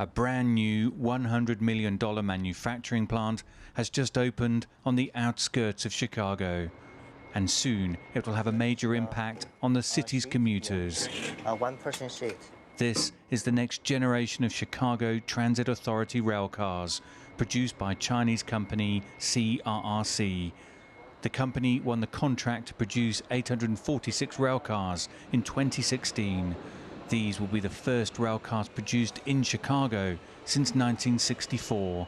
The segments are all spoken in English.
A brand new $100 million manufacturing plant has just opened on the outskirts of Chicago, and soon it will have a major impact on the city's commuters. One-person seat. This is the next generation of Chicago Transit Authority railcars, produced by Chinese company CRRC. The company won the contract to produce 846 railcars in 2016. These will be the first railcars produced in Chicago since 1964.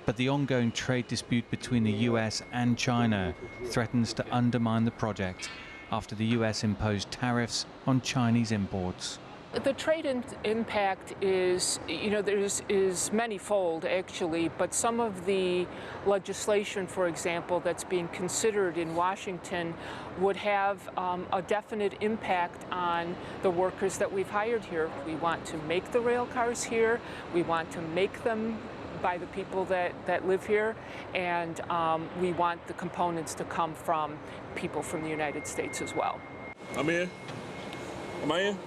But the ongoing trade dispute between the US and China threatens to undermine the project after the US imposed tariffs on Chinese imports. The trade impact is, is manyfold actually, but some of the legislation, for example, that's being considered in Washington would have a definite impact on the workers that we've hired here. We want to make the rail cars here, we want to make them by the people that live here, and we want the components to come from people from the United States as well. I'm in.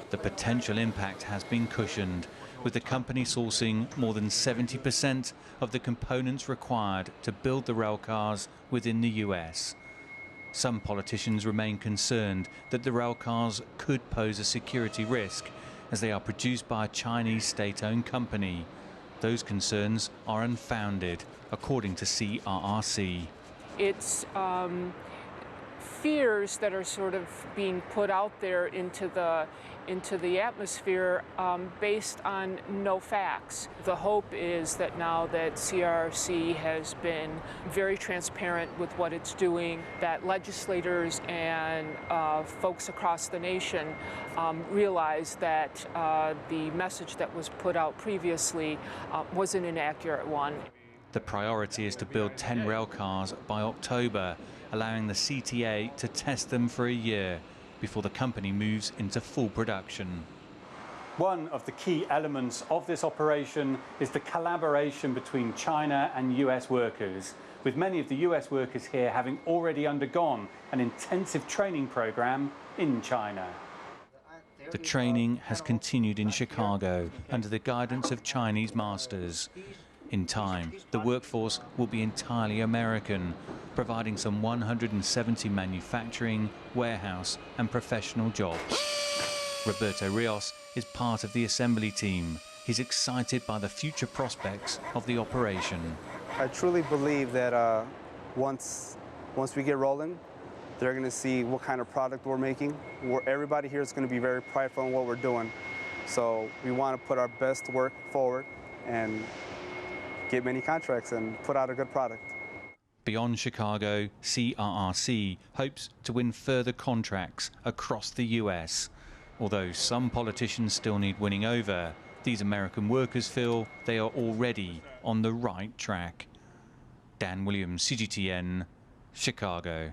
The potential impact has been cushioned, with the company sourcing more than 70% of the components required to build the railcars within the US. Some politicians remain concerned that the railcars could pose a security risk, as they are produced by a Chinese state-owned company. Those concerns are unfounded, according to CRRC. It's fears that are sort of being put out there into the atmosphere based on no facts. The hope is that now that CRRC has been very transparent with what it's doing, that legislators and folks across the nation realize that the message that was put out previously was an inaccurate one. The priority is to build 10 railcars by October, allowing the CTA to test them for a year before the company moves into full production. One of the key elements of this operation is the collaboration between China and US workers, with many of the US workers here having already undergone an intensive training program in China. The training has continued in Chicago under the guidance of Chinese masters. In time, the workforce will be entirely American, providing some 170 manufacturing, warehouse and professional jobs. Roberto Rios is part of the assembly team. He's excited by the future prospects of the operation. I truly believe that once we get rolling, they're going to see what kind of product we're making. Everybody here is going to be very prideful in what we're doing. So we want to put our best work forward and get many contracts and put out a good product. Beyond Chicago, CRRC hopes to win further contracts across the US. Although some politicians still need winning over, these American workers feel they are already on the right track. Dan Williams, CGTN, Chicago.